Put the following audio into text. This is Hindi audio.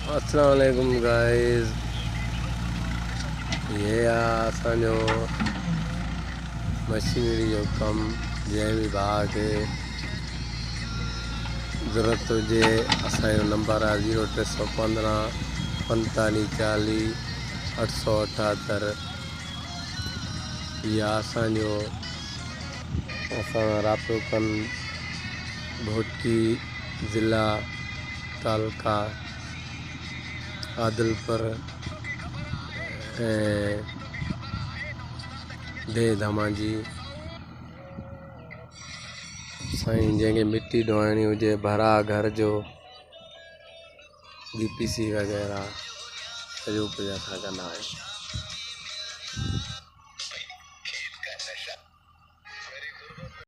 अस्सलाम वालेकुम गाइस। ये असांजो मशीनरी जो कम जंहिं भी भाउ खे ज़रूरत हुजे असांजो नंबर आहे 0315 45 40 878। या असांजो असां राब्तो कनि भोटकी ज़िला तालुका आदिलपुर दे धामाजी। साईं जंहिंखे मिट्टी ढोइणी हुजे भरा घर जो DPC वग़ैरह सॼो कुझु असां कंदा आहियूं।